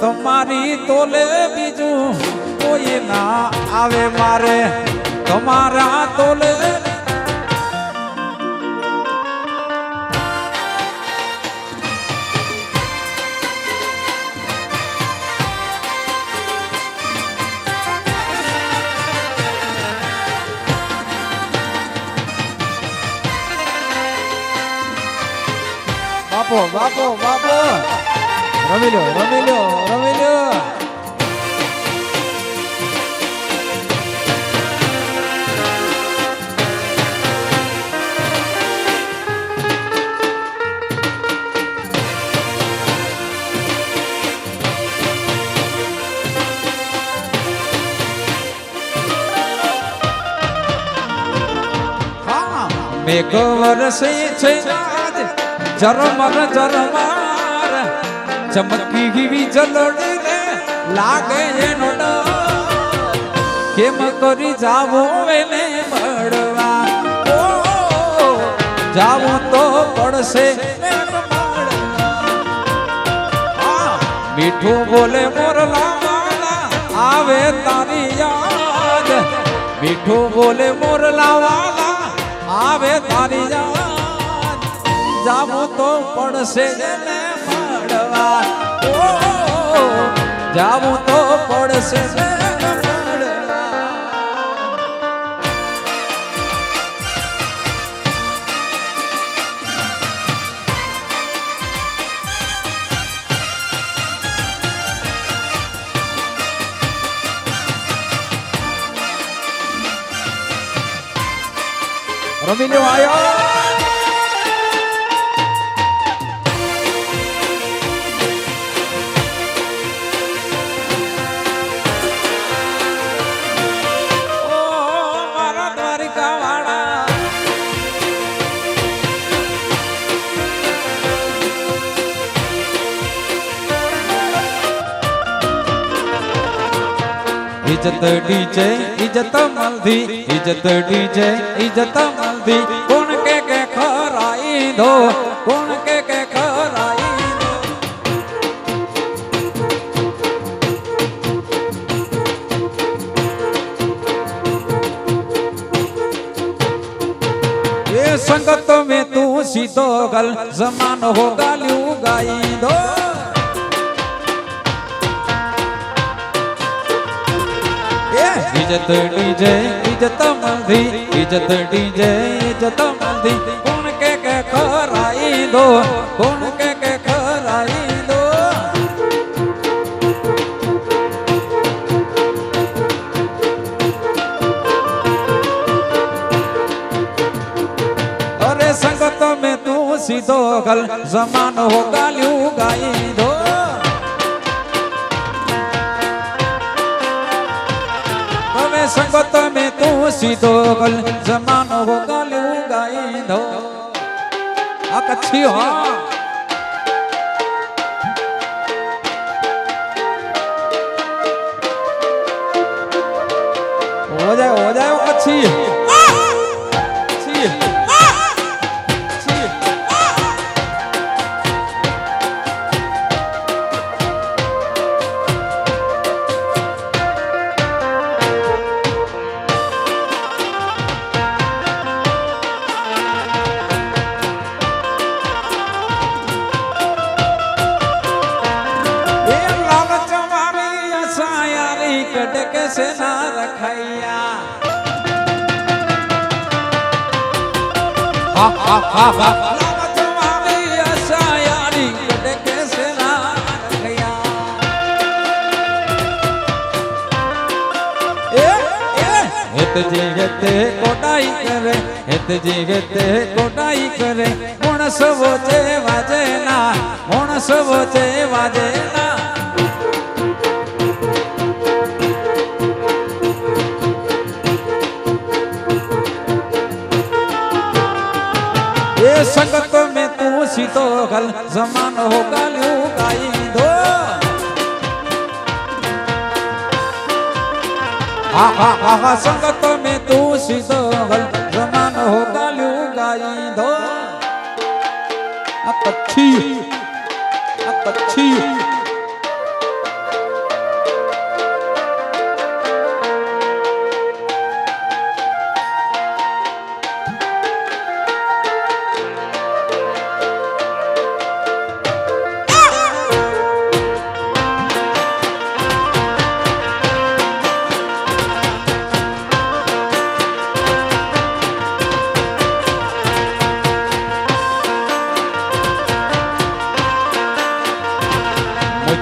તમારી તોલે બીજું કોઈ ના આવે મારે તમારા તોલે બાપો બાપો બાપો રમી લો રમી લો રમી લો હા મેઘ વરસે છે ઝરમર ઝરમર ચમકી વીજળી રે લાગે એનો ડર કેમ કરી જાવો એને મળવા જાવું તો પડશે મીઠું બોલે મોરલા વાલા આવે તારી યાદ મીઠું બોલે મોરલા વાલા આવે તારી યાદ જાવું તો પડશે એને મળવા મળલા જાવું તો પડશે રમી લ્યો આયો इज्जत डीजे इज्जत मल्दी इज्जत डीजे इज्जत मल्दी कौन के खराई दो कौन के खराई दो ये संगत में तू सीधो गल जमान हो गालू गाई दो इज्जत डीजे इज्जत मल्दी इज्जत डीजे इज्जत मल्दी कौन के खराई दो कौन के खराई दो अरे संगत में तू सीधो गल जमान हो गालू गाई दो संगत में तू सीधो गल जमानो हो गालू गाई दो आ कच्छी हो जाए वो कच्छी से ना रखैया हा हा हा हा तुम्हारी आशा यारी कटके से ना रखैया हित जीवते कोटाई करे हित जीवते कोटाई करे मुण सबोचे वाजे ना मुण सबोचे वाजे ना संगत में तू सीधो गल जमान हो गालू गाई दो हा संगत में तू सीधो गल जमान हो गालू गाई दो अच्छी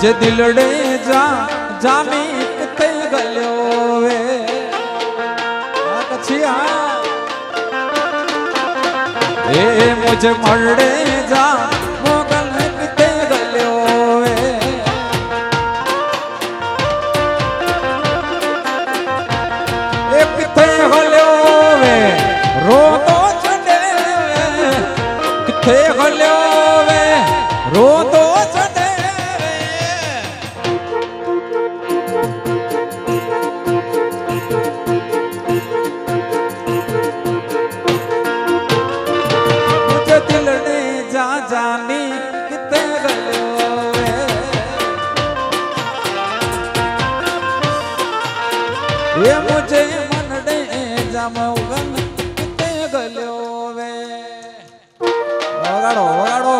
मुझे दिलड़े जामी किथे गलियो वे कछिया ए मुझे मरड़े जा मोगल किथे गलियो वे ए किथे गलियो वे रो तो चढ़े किथे गलियो वे रो तो जानी किते गलियो ये मुझे मनडे जामगन किते गलियो वे वगाड़ो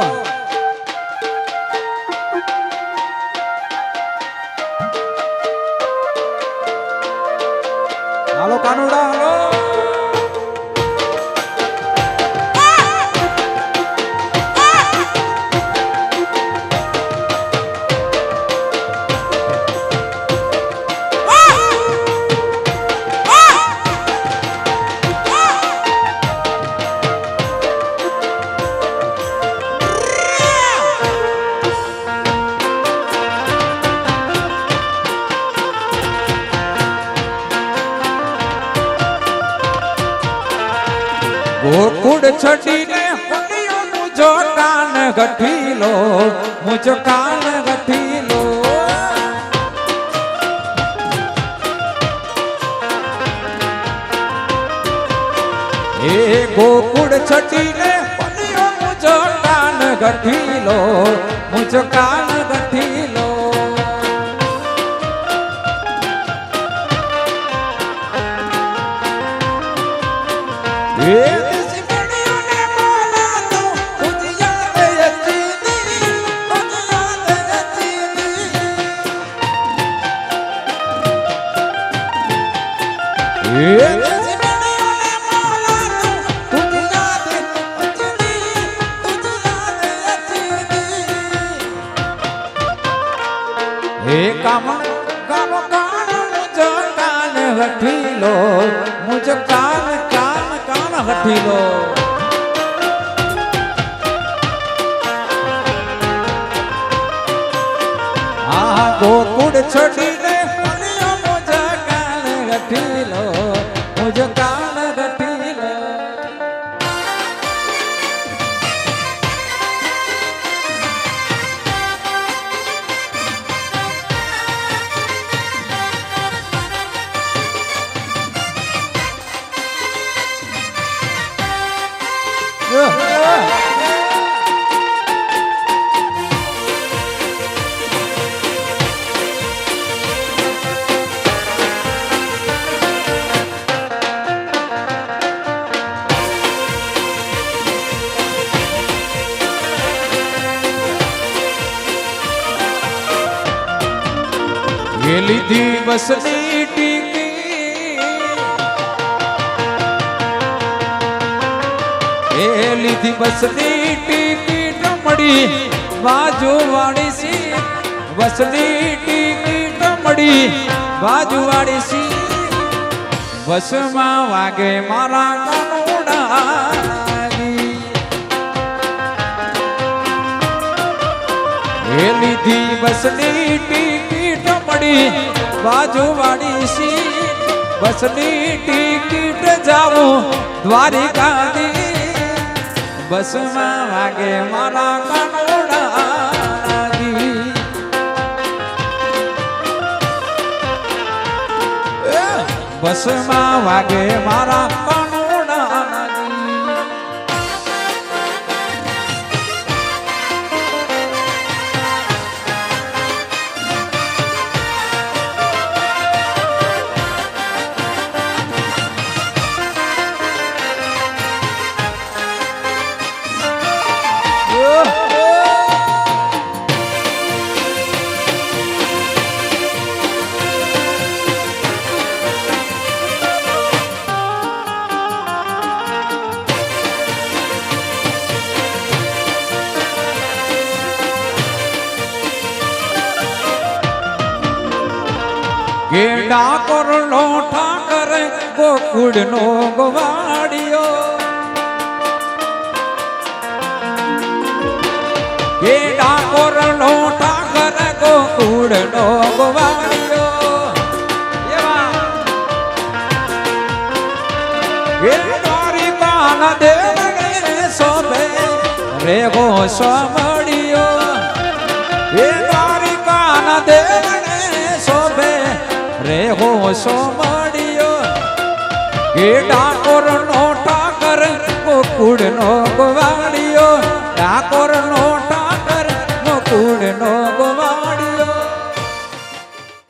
હાલો કાનુડા હાલો. ગોકુળ છડીને પડિયો મુજો કાન ગઠીલો, મુજો કાન ગઠીલો. એ ગોકુળ છડીને પડિયો મુજો કાન ગઠીલો, મુજો કાન ગઠીલો. હઠીલો મુજ કાન કાન કાન હઠીલો. આ ગોકુળ છડીને પડિયો મુજ કાન હઠીલો, મુજ કાન હઠીલો. વેલી દિવસની ટીકી, વેલી દિવસની ટિકિટ મળી બાજુ વાળી સી, બસની ટિકિટ મળી બાજુ વાળી સી. બસમાં વાગે મારા કાનુડાની, વેલી દિવસની ટિકિટ મળી બાજુ વાળી સી, બસની ટિકિટ જાવું દ્વારિકાની. બસમાં વાગે મારા કાનુડાની, બસમાં વાગે મારા કાનુડાની. ડાકોર નો ઠાકર ગોકુળ નો ગવાડિયો, એ ડાકોર નો ઠાકર ગોકુળ નો ગવાડિયો. એ દ્વારિકાના દેવને શોભે રે ગો સમડિયો, એ દ્વારિકાના દેવને શોભે રે હો સોમડિયો. એ ડાકોર નો ઠાકર ગોકુળ નો ગવાડિયો, ડાકોર નો